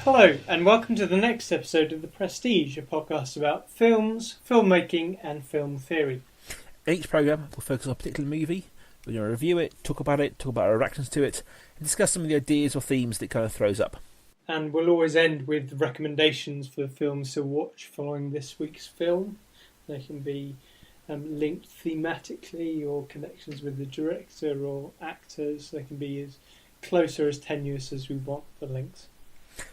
Hello, and welcome to the next episode of The Prestige, a podcast about films, filmmaking, and film theory. In each programme, we'll focus on a particular movie. We're going to review it, talk about our reactions to it, and discuss some of the ideas or themes that it kind of throws up. And we'll always end with recommendations for films to watch following this week's film. They can be linked thematically or connections with the director or actors. They can be as close or as tenuous as we want the links.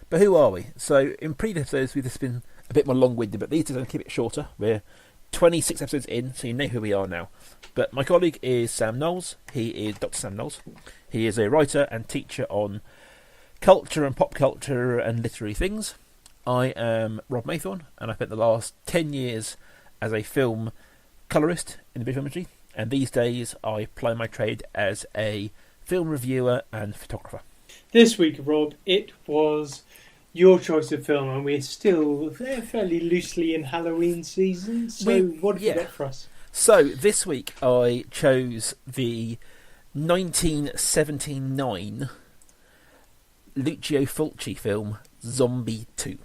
But who are we? So in previous episodes, we've just been a bit more long-winded, but these days I'm going to keep it shorter. We're 26 episodes in, so you know who we are now. But my colleague is Sam Knowles. He is Dr. Sam Knowles. He is a writer and teacher on culture and pop culture and literary things. I am Rob Maythorne, and I spent the last 10 years as a film colourist in the British film industry, and these days I ply my trade as a film reviewer and photographer. This week, Rob, it was your choice of film, and we're still fairly loosely in Halloween season. So what have you got for us? So this week I chose the 1979 Lucio Fulci film Zombie 2.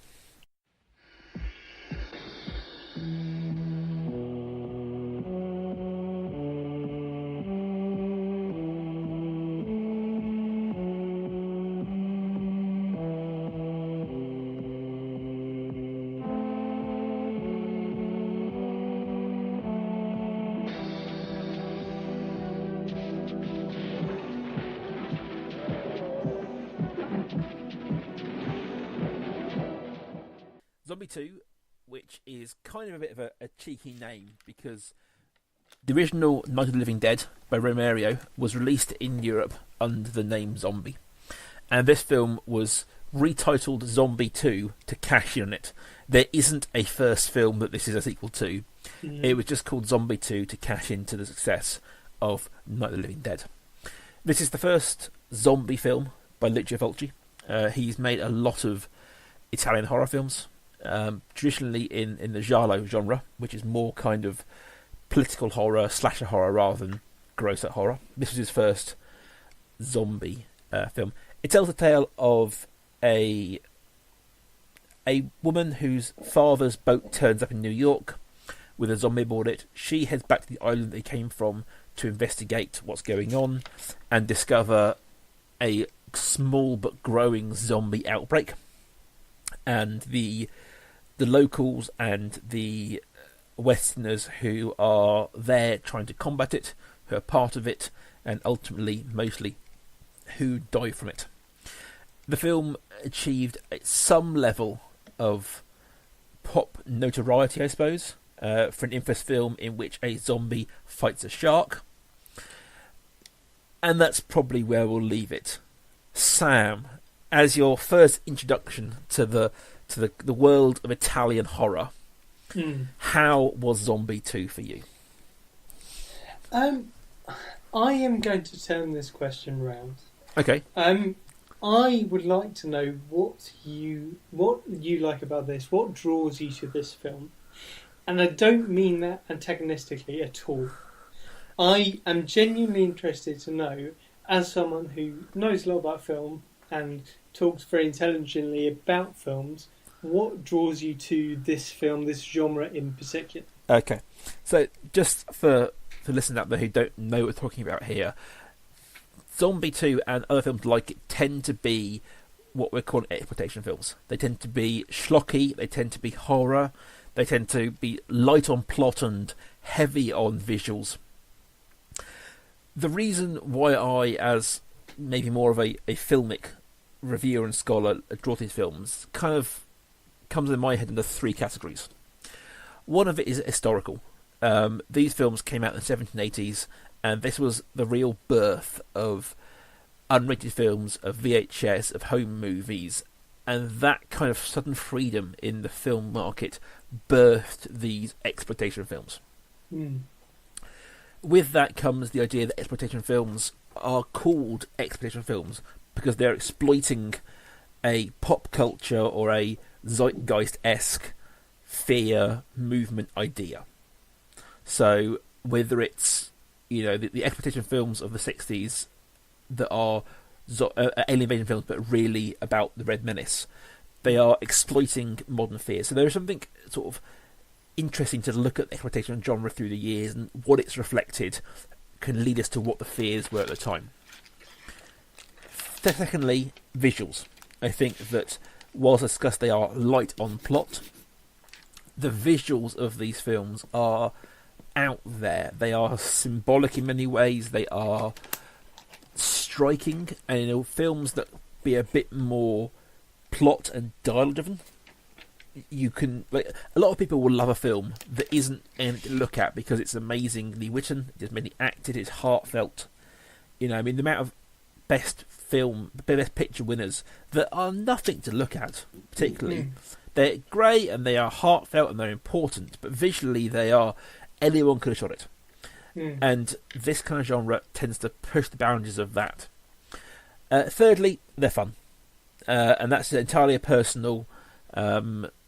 Zombie 2, which is kind of a bit of a cheeky name because the original Night of the Living Dead by Romero was released in Europe under the name Zombie. And this film was retitled Zombie 2 to cash in on it. There isn't a first film that this is a sequel to. Mm-hmm. It was just called Zombie 2 to cash into the success of Night of the Living Dead. This is the first zombie film by Lucio Fulci. He's made a lot of Italian horror films. Traditionally in the giallo genre, which is more kind of political horror, slasher horror rather than gross-out horror. This was his first zombie film. It tells the tale of a woman whose father's boat turns up in New York with a zombie aboard it. She heads back to the island they came from to investigate what's going on and discover a small but growing zombie outbreak. And the locals and the Westerners who are there trying to combat it, who are part of it, and ultimately, mostly, who die from it. The film achieved some level of pop notoriety, I suppose, for an infamous film in which a zombie fights a shark. And that's probably where we'll leave it. Sam, as your first introduction to the world of Italian horror, how was Zombie 2 for you? I am going to turn this question round. Okay. I would like to know what you like about this. What draws you to this film? And I don't mean that antagonistically at all. I am genuinely interested to know, as someone who knows a lot about film and talks very intelligently about films, what draws you to this film, this genre in particular? Okay, so just for listeners out there who don't know what we're talking about here, Zombie 2 and other films like it tend to be what we're calling exploitation films. They tend to be schlocky, they tend to be horror, they tend to be light on plot and heavy on visuals. The reason why I, as maybe more of a filmic reviewer and scholar, draw to these films kind of comes in my head into three categories. One of it is historical. These films came out in the 1780s, and this was the real birth of unrated films, of VHS, of home movies, and that kind of sudden freedom in the film market birthed these exploitation films. With that comes the idea that exploitation films are called exploitation films because they're exploiting a pop culture or a zeitgeist-esque fear movement idea. So whether it's the exploitation films of the 60s that are alien invasion films, but really about the Red Menace, they are exploiting modern fears. So there is something sort of interesting to look at the exploitation genre through the years, and what it's reflected can lead us to what the fears were at the time. Secondly, visuals. I think that whilst discussed they are light on plot, the visuals of these films are out there. They are symbolic in many ways. They are striking, and films that be a bit more plot and dialogue driven. You can a lot of people will love a film that isn't anything to look at because it's amazingly written, it's mainly acted, it's heartfelt. The amount of best picture winners that are nothing to look at particularly. They're great and they are heartfelt and they're important, but visually they are anyone could have shot it. And this kind of genre tends to push the boundaries of that. Thirdly, they're fun, and that's entirely a personal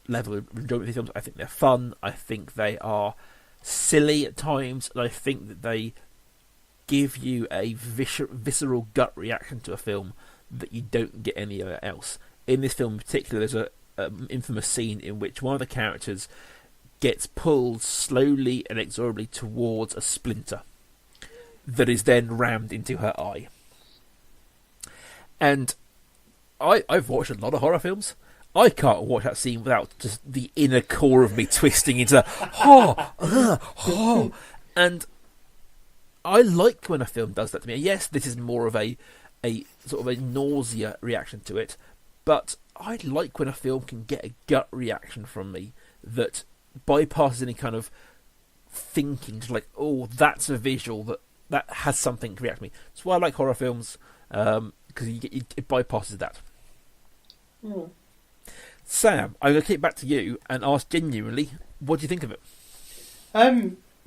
level of enjoyment of these films. I think they're fun. I think they are silly at times, and I think that they give you a visceral gut reaction to a film that you don't get anywhere else. In this film in particular, there's an infamous scene in which one of the characters gets pulled slowly and inexorably towards a splinter that is then rammed into her eye. And I've watched a lot of horror films. I can't watch that scene without just the inner core of me twisting into and I like when a film does that to me. Yes, this is more of a sort of a nausea reaction to it, but I like when a film can get a gut reaction from me that bypasses any kind of thinking, just like, oh, that's a visual that has something to react to me. That's why I like horror films, because it bypasses that. Sam, I'm going to kick back to you and ask genuinely, what do you think of it?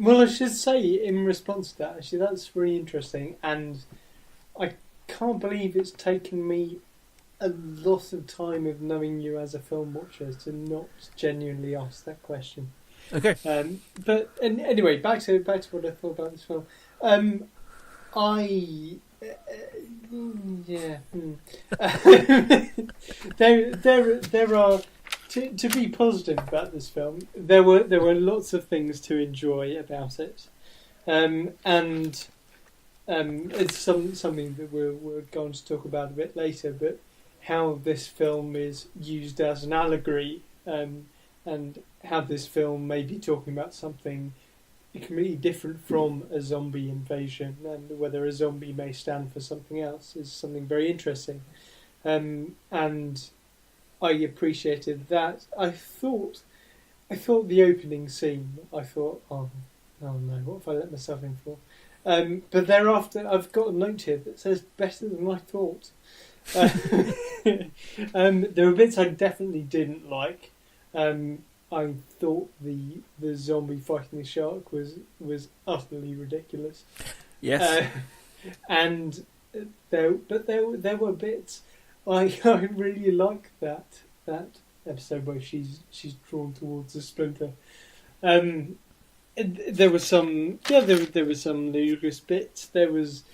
Well, I should say in response to that, actually, that's really interesting, and I can't believe it's taken me a lot of time of knowing you as a film watcher to not genuinely ask that question. Okay. But anyway, back to what I thought about this film. There are to be positive about this film. There were lots of things to enjoy about it, and it's something that we're going to talk about a bit later. But how this film is used as an allegory, and how this film may be talking about something completely different from a zombie invasion, and whether a zombie may stand for something else is something very interesting. And I appreciated that. I thought the opening scene, I thought, oh no, what have I let myself in for? But thereafter, I've got a note here that says better than I thought. There were bits I definitely didn't like. I thought the zombie fighting the shark was utterly ridiculous. Yes. And there were bits I really like that episode where she's drawn towards a splinter. There was some there were some ludicrous bits. There was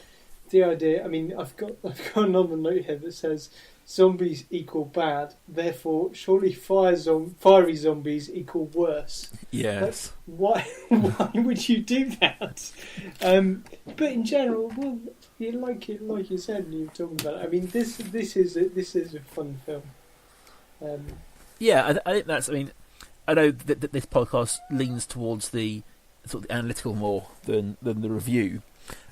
the idea. I mean, I've got another note here that says zombies equal bad, therefore surely fiery zombies equal worse. Yes. Why would you do that? But in general, well, like you said, and you were talking about it. I mean, this is a fun film. Yeah, I think that's. I mean, I know that this podcast leans towards the sort of analytical more than the review.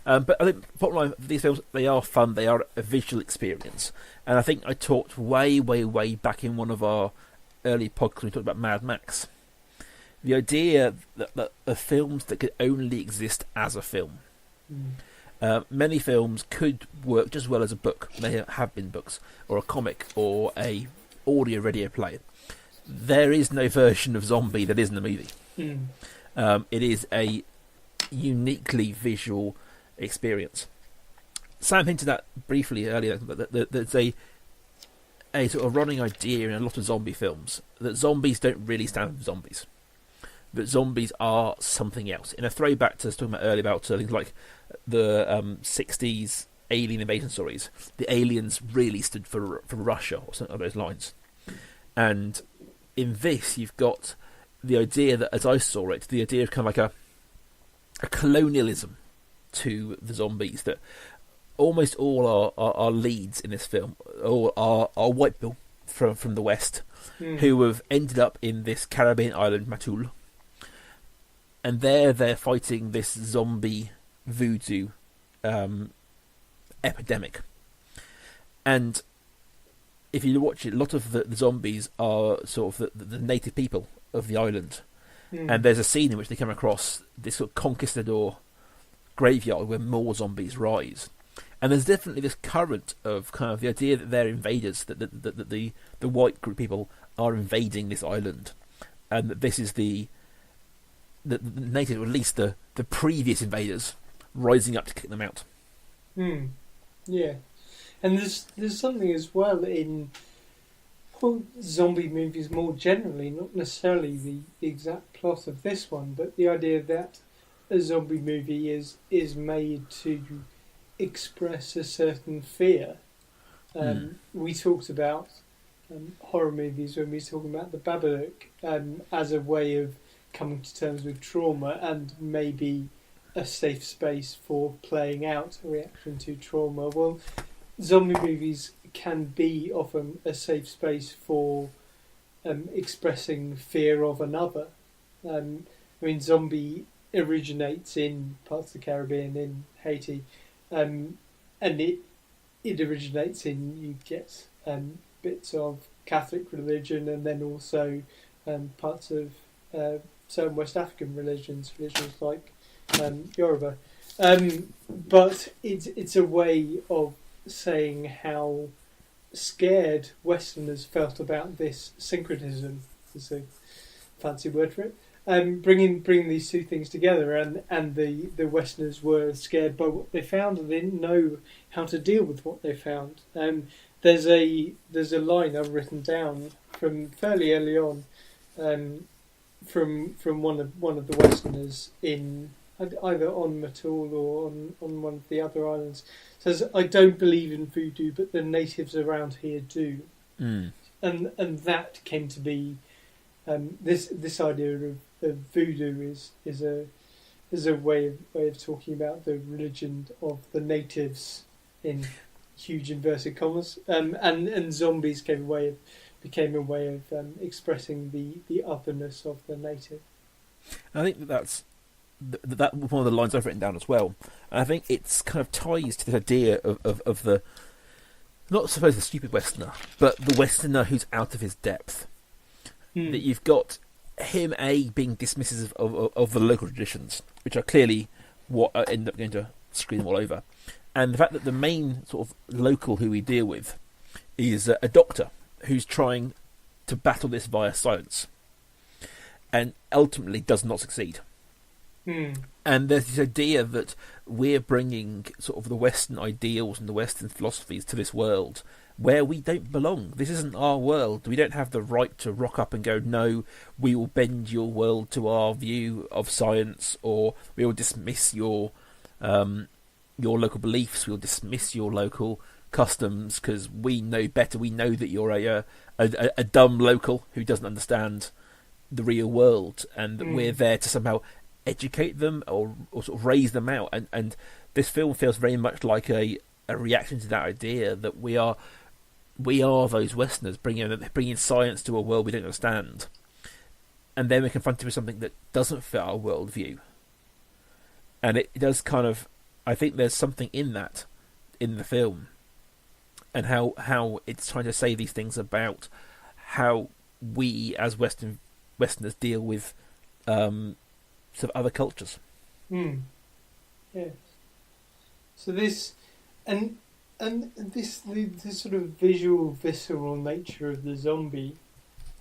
But I think bottom line, these films, they are fun, they are a visual experience. And I think I talked way back in one of our early podcasts when we talked about Mad Max. The idea that of films that could only exist as a film. Many films could work just as well as a book. They have been books, or a comic, or a audio radio play. There is no version of Zombie that isn't a movie. It is a uniquely visual experience. Sam hinted at briefly earlier that there's a sort of running idea in a lot of zombie films that zombies don't really stand for zombies. That zombies are something else. In a throwback to talking about earlier about things like the 60s alien invasion stories, the aliens really stood for Russia or something along those lines. And in this, you've got the idea that, as I saw it, the idea of kind of like a colonialism to the zombies, that almost all our leads in this film all are white people from the West who have ended up in this Caribbean island, Matul. And they're fighting this zombie voodoo epidemic. And if you watch it, a lot of the zombies are sort of the native people of the island. And there's a scene in which they come across this sort of conquistador graveyard where more zombies rise. And there's definitely this current of kind of the idea that they're invaders, that the white group people are invading this island, and that this is the native, or at least the previous invaders, rising up to kick them out. Yeah, and there's something as well in zombie movies more generally, not necessarily the exact plot of this one, but the idea that a zombie movie is made to express a certain fear. We talked about horror movies when we were talking about the Babadook as a way of coming to terms with trauma and maybe a safe space for playing out a reaction to trauma. Well, zombie movies can be often a safe space for expressing fear of another. I mean, Zombie originates in parts of the Caribbean, in Haiti, and it originates in, you get bits of Catholic religion, and then also parts of certain West African religions like Yoruba. But it's a way of saying how scared Westerners felt about this syncretism, is a fancy word for it. Bringing these two things together, and the Westerners were scared by what they found, and they didn't know how to deal with what they found. There's a line I've written down from fairly early on, from one of the Westerners in either on Matul or on one of the other islands. It says, "I don't believe in voodoo, but the natives around here do," and that came to be this idea of voodoo is a way of talking about the religion of the natives in huge inverted commas, and zombies became a way of expressing the otherness of the native. I think that's one of the lines I've written down as well. And I think it's kind of ties to the idea of the, not suppose the stupid Westerner, but the Westerner who's out of his depth. That you've got him being dismissive of the local traditions, which are clearly what end up going to screw them all over, and the fact that the main sort of local who we deal with is a doctor who's trying to battle this via science, and ultimately does not succeed. And there's this idea that we're bringing sort of the Western ideals and the Western philosophies to this world where we don't belong. This isn't our world. We don't have the right to rock up and go, no, we will bend your world to our view of science, or we will dismiss your local beliefs, we'll dismiss your local customs because we know better. We know that you're a dumb local who doesn't understand the real world, and we're there to somehow educate them or sort of raise them out. And this film feels very much like a reaction to that idea that we are those Westerners bringing science to a world we don't understand, and then we're confronted with something that doesn't fit our worldview. And it does kind of, I think there's something in that in the film, and how it's trying to say these things about how we as Westerners deal with sort of other cultures. Yes. So this and this the sort of visual, visceral nature of the zombie,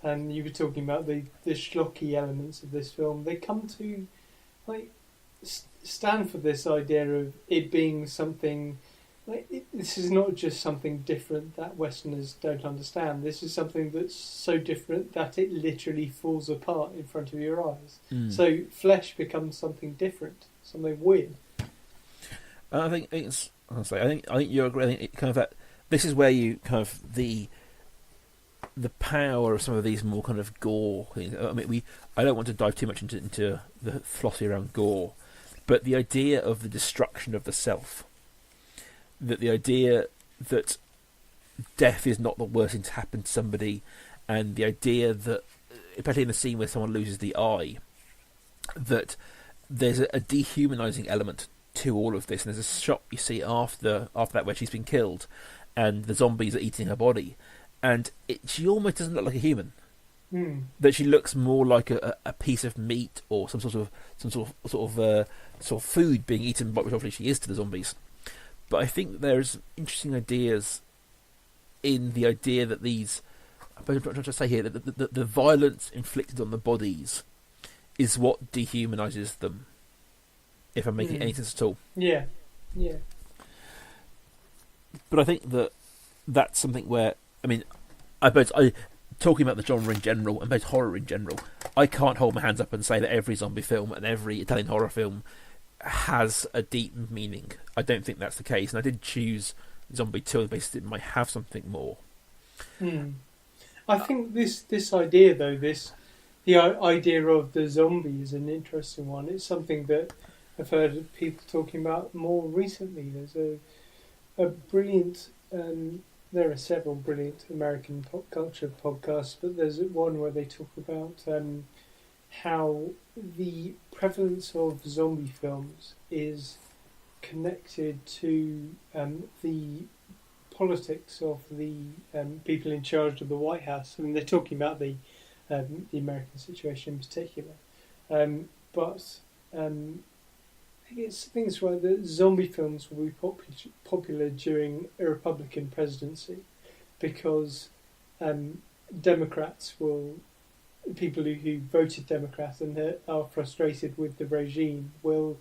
and you were talking about the schlocky elements of this film. They come to stand for this idea of it being something this is not just something different that Westerners don't understand. This is something that's so different that it literally falls apart in front of your eyes. So flesh becomes something different, something weird. I think it's honestly, I think you agree. I think it kind of that this is where you kind of the power of some of these more kind of gore things. I mean, I don't want to dive too much into the philosophy around gore, but the idea of the destruction of the self, that the idea that death is not the worst thing to happen to somebody, and the idea that, especially in the scene where someone loses the eye, that there's a dehumanizing element to all of this. And there's a shot you see after that where she's been killed, and the zombies are eating her body, and she almost doesn't look like a human. That she looks more like a piece of meat or some sort of food being eaten, but which obviously she is to the zombies. But I think there's interesting ideas in the idea that these, I'm trying to say here, that the violence inflicted on the bodies is what dehumanizes them, if I'm making any sense at all. Yeah. But I think that's something where, I mean, talking about the genre in general and both horror in general, I can't hold my hands up and say that every zombie film and every Italian horror film has a deep meaning. I don't think that's the case, and I did choose Zombie 2 on the basis that it might have something more. I think this idea, though, the idea of the zombie is an interesting one. It's something that I've heard people talking about more recently. There's a brilliant, there are several brilliant American pop culture podcasts, but there's one where they talk about how the prevalence of zombie films is connected to the politics of the people in charge of the White House. I mean, they're talking about the American situation in particular, but I think it's things where the zombie films will be popular during a Republican presidency because Democrats will. People who voted Democrat and are frustrated with the regime will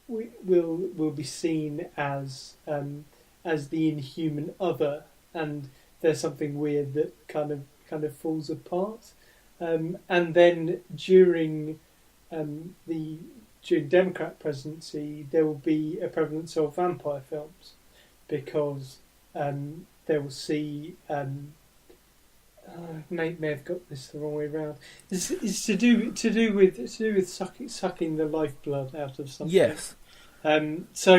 be seen as the inhuman other, and there's something weird that kind of falls apart. And then during Democrat presidency, there will be a prevalence of vampire films because they will see. May have got this the wrong way around. It's to do with sucking the lifeblood out of something. Yes. So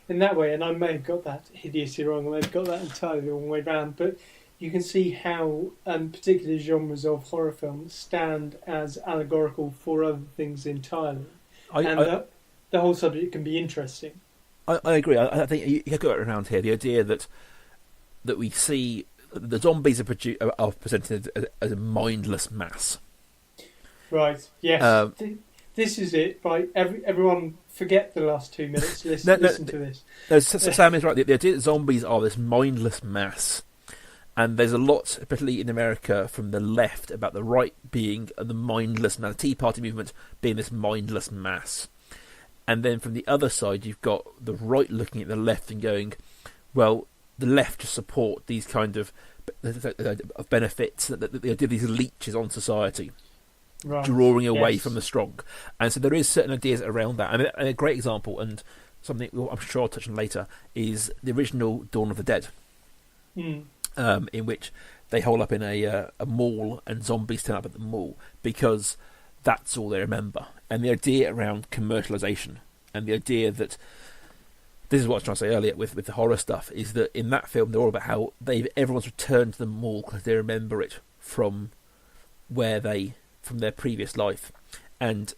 in that way, and I may have got that hideously wrong. I may have got that entirely the wrong way around. But you can see how particular genres of horror films stand as allegorical for other things entirely, the whole subject can be interesting. I agree. I think you can go around here. The idea that we see. The zombies are presented as a mindless mass. Right. Yes. This is it. Right. Everyone, forget the last 2 minutes. Listen to this. No, Sam is right. The idea that zombies are this mindless mass, and there's a lot, particularly in America, from the left about the right being the mindless mass. The Tea Party movement being this mindless mass, and then from the other side, you've got the right looking at the left and going, well. The left just support these kind of benefits, that they do these leeches on society, right. Drawing away from the strong. And so there is certain ideas around that. I mean, a great example, and something I'm sure I'll touch on later, is the original Dawn of the Dead, in which they hole up in a mall and zombies turn up at the mall because that's all they remember. And the idea around commercialisation and the idea that this is what I was trying to say earlier with the horror stuff, is that in that film they're all about how everyone's returned to the mall because they remember it from their previous life, and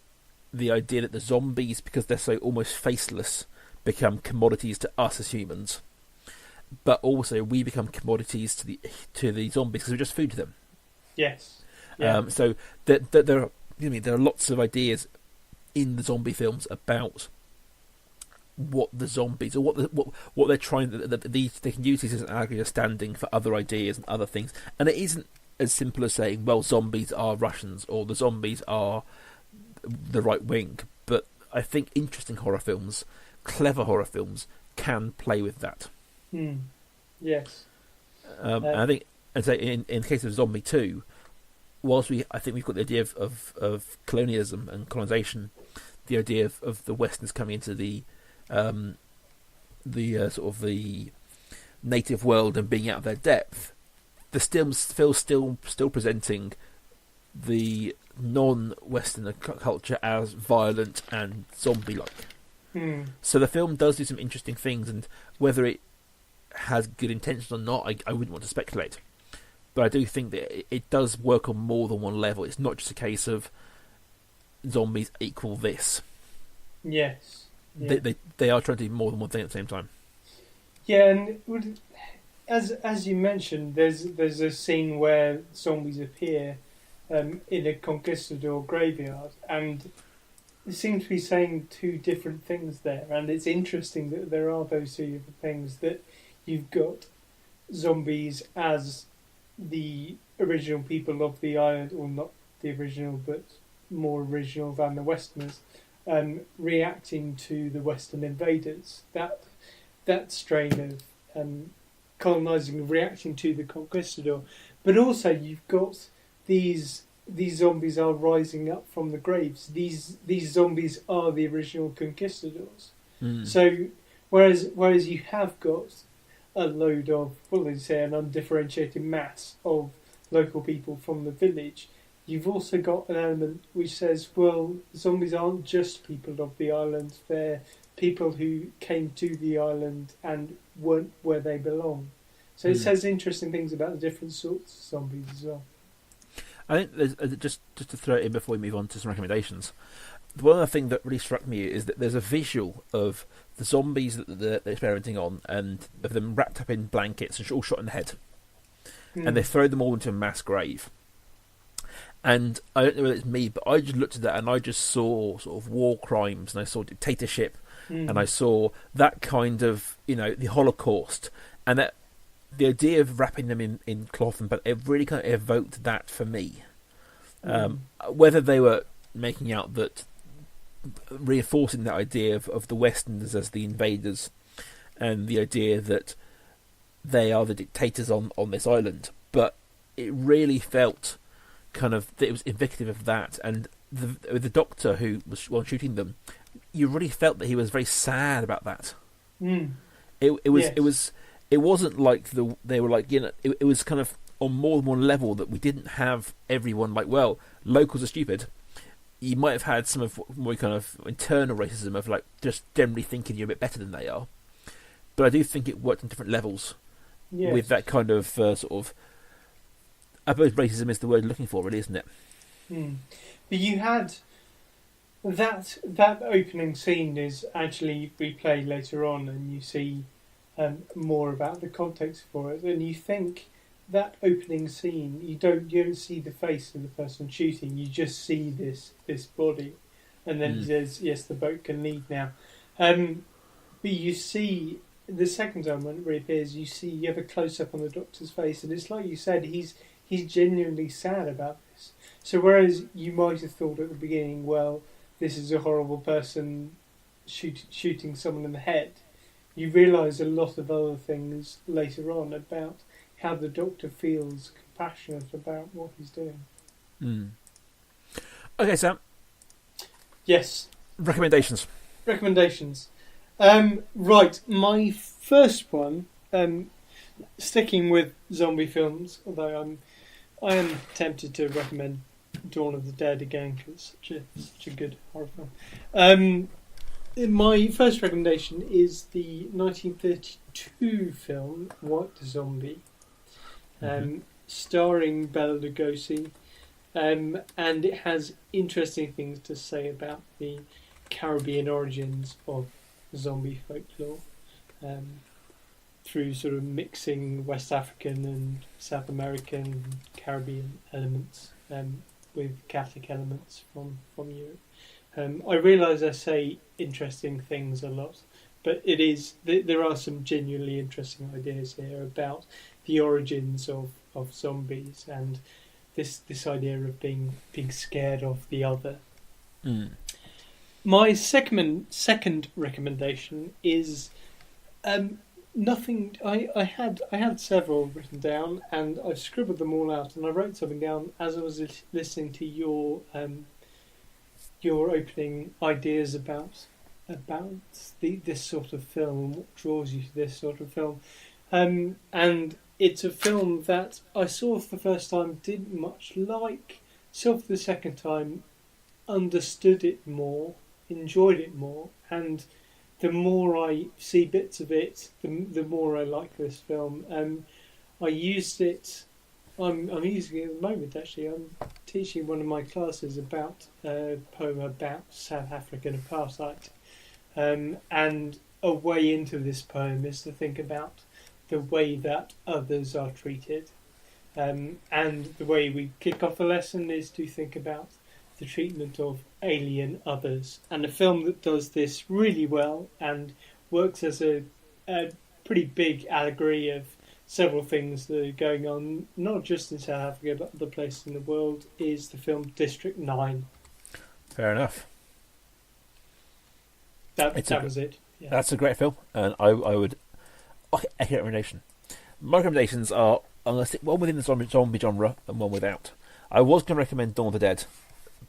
the idea that the zombies, because they're so almost faceless, become commodities to us as humans, but also we become commodities to the zombies because we're just food to them. Yes. Yeah. So there are lots of ideas in the zombie films about what the zombies or what they're trying. They can use this as an argument standing for other ideas and other things, and it isn't as simple as saying, well, zombies are Russians or the zombies are the right wing. But I think interesting horror films, clever horror films, can play with that. Yes. And I think, and say in the case of Zombie 2, whilst I think we've got the idea of colonialism and colonisation, the idea of the Westerns coming into the sort of the native world and being out of their depth, the film's still presenting the non-Western culture as violent and zombie-like. So the film does do some interesting things, and whether it has good intentions or not, I wouldn't want to speculate. But I do think that it does work on more than one level. It's not just a case of zombies equal this. Yes. Yeah. They are trying to do more than one thing at the same time. Yeah, and as you mentioned, there's a scene where zombies appear in a conquistador graveyard, and it seems to be saying two different things there. And it's interesting that there are those two different things, that you've got zombies as the original people of the island, or not the original, but more original than the Westerners, reacting to the Western invaders. That strain of colonising, reacting to the conquistador. But also you've got these zombies are rising up from the graves. These zombies are the original conquistadors. So whereas you have got a load of, well, let's say, an undifferentiated mass of local people from the village, you've also got an element which says, well, zombies aren't just people of the island, they're people who came to the island and weren't where they belong. So it says interesting things about the different sorts of zombies as well. I think there's, just to throw it in before we move on to some recommendations, one other thing that really struck me is that there's a visual of the zombies that they're experimenting on, and of them wrapped up in blankets and all shot in the head. And they throw them all into a mass grave. And I don't know whether it's me, but I just looked at that and I just saw sort of war crimes, and I saw dictatorship, and I saw that kind of, the Holocaust, and that the idea of wrapping them in cloth, but it really kind of evoked that for me. Whether they were making out that, reinforcing that idea of the Westerners as the invaders, and the idea that they are the dictators on this island, but it really felt kind of that it was indicative of that. And the doctor who was shooting them, you really felt that he was very sad about that. It wasn't like they were like, it was kind of on more than one level, that we didn't have everyone like, well, locals are stupid. You might have had some of more kind of internal racism of like just generally thinking you're a bit better than they are. But I do think it worked on different levels with that kind of sort of, I suppose racism is the word looking for, really, isn't it? But you had that opening scene is actually replayed later on, and you see more about the context for it, and you think that opening scene, you don't see the face of the person shooting, you just see this body, and then he says, yes, the boat can leave now. But you see, the second time when it reappears, you have a close-up on the doctor's face, and it's like you said, he's genuinely sad about this. So whereas you might have thought at the beginning, well, this is a horrible person shooting someone in the head, you realise a lot of other things later on about how the doctor feels compassionate about what he's doing. Okay, Sam. Yes. Recommendations. Right, my first one, sticking with zombie films, although I am tempted to recommend Dawn of the Dead again, because it's such a good horror film. My first recommendation is the 1932 film White Zombie, starring Bela Lugosi, and it has interesting things to say about the Caribbean origins of zombie folklore, through sort of mixing West African and South American and Caribbean elements with Catholic elements from Europe. I realise I say interesting things a lot, but there are some genuinely interesting ideas here about the origins of zombies and this idea of being scared of the other. My second recommendation is nothing. I had several written down, and I've scribbled them all out, and I wrote something down as I was listening to your opening ideas about this sort of film, what draws you to this sort of film, and it's a film that I saw for the first time, didn't much like, saw for the second time, understood it more, enjoyed it more, and the more I see bits of it, the more I like this film. I used it. I'm using it at the moment. Actually, I'm teaching one of my classes about a poem about South African apartheid, and a way into this poem is to think about the way that others are treated, and the way we kick off the lesson is to think about the treatment of alien others. And a film that does this really well and works as a pretty big allegory of several things that are going on, not just in South Africa but other places in the world, is the film District 9. Fair enough. That was it. Yeah. That's a great film, and I would echo recommendation. My recommendations are, I'm going to stick one within the zombie genre and one without. I was going to recommend Dawn of the Dead,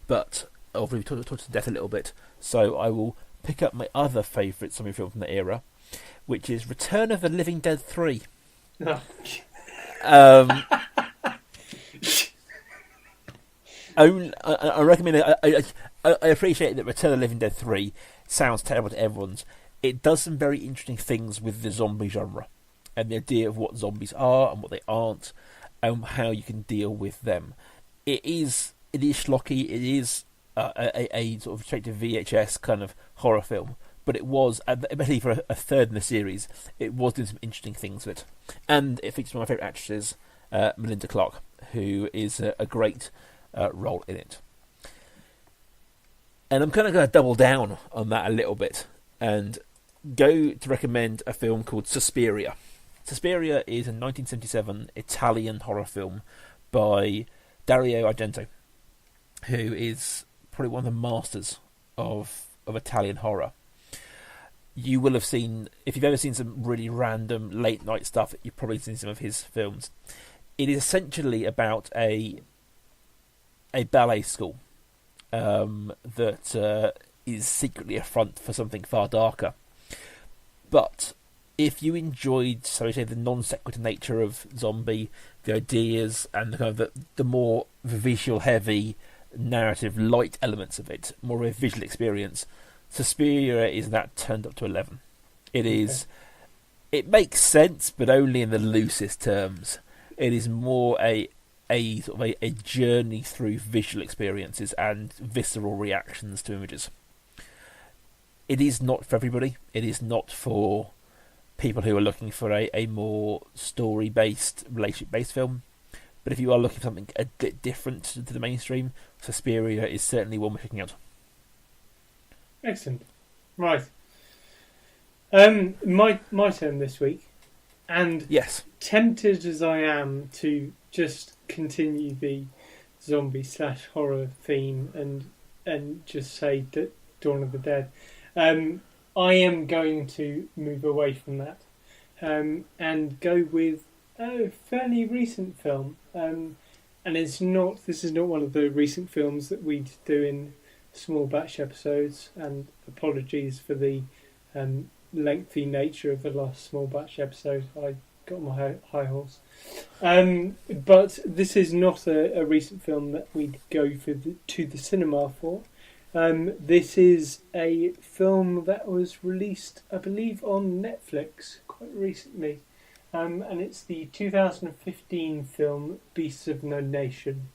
but I've already talked to death a little bit, so I will pick up my other favourite zombie film from the era, which is Return of the Living Dead 3. I recommend it. I appreciate that Return of the Living Dead 3 sounds terrible to everyone's. It does some very interesting things with the zombie genre and the idea of what zombies are and what they aren't, and how you can deal with them. It is schlocky. It is a sort of straight to VHS kind of horror film, but it was, especially for a third in the series, it was doing some interesting things with it. And it features one of my favourite actresses, Melinda Clarke, who is a great role in it. And I'm kind of going to double down on that a little bit and go to recommend a film called Suspiria. Suspiria is a 1977 Italian horror film by Dario Argento, who is probably one of the masters of Italian horror. You will have seen, if you've ever seen some really random late night stuff, you've probably seen some of his films. It is essentially about a ballet school that is secretly a front for something far darker. But if you enjoyed, so to say, the non sequitur nature of Zombie, the ideas, and the kind of the more visual heavy narrative light elements of it, more of a visual experience, Suspiria is that turned up to 11. It is. It makes sense, but only in the loosest terms. It is more a sort of a journey through visual experiences and visceral reactions to images. It is not for everybody. It is not for people who are looking for a more story-based, relationship-based film. But if you are looking for something a bit different to the mainstream, Suspiria is certainly one we're checking out. Excellent. Right. My turn this week. And yes, tempted as I am to just continue the zombie/horror theme and just say that Dawn of the Dead, I am going to move away from that and go with a fairly recent film. And this is not one of the recent films that we do in small batch episodes, and apologies for the lengthy nature of the last small batch episode. I got my high horse. But this is not a recent film that we'd go to the cinema for. This is a film that was released, I believe, on Netflix quite recently. And it's the 2015 film Beasts of No Nation.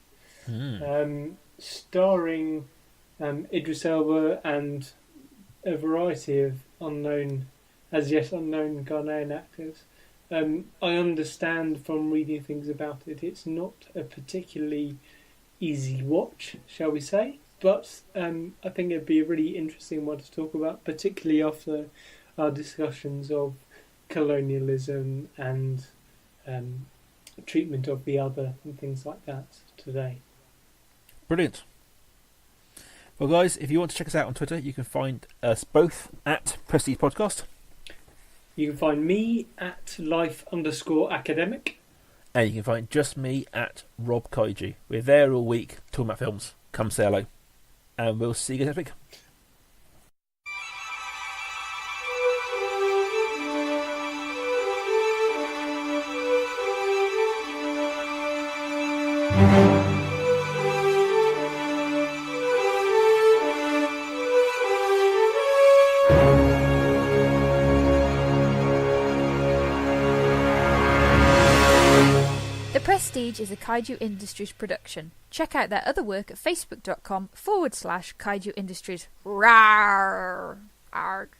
Starring Idris Elba and a variety of as yet unknown Ghanaian actors. I understand from reading things about it, it's not a particularly easy watch, shall we say, but I think it'd be a really interesting one to talk about, particularly after our discussions of colonialism and treatment of the other and things like that today. Brilliant. Well, guys, if you want to check us out on Twitter, you can find us both at Prestige Podcast. You can find me at life_academic. And you can find just me at Rob Kaiju. We're there all week talking about films. Come say hello. And we'll see you next week. The Prestige is a Kaiju Industries production. Check out their other work at facebook.com/Kaiju Industries. Rawr! Arg.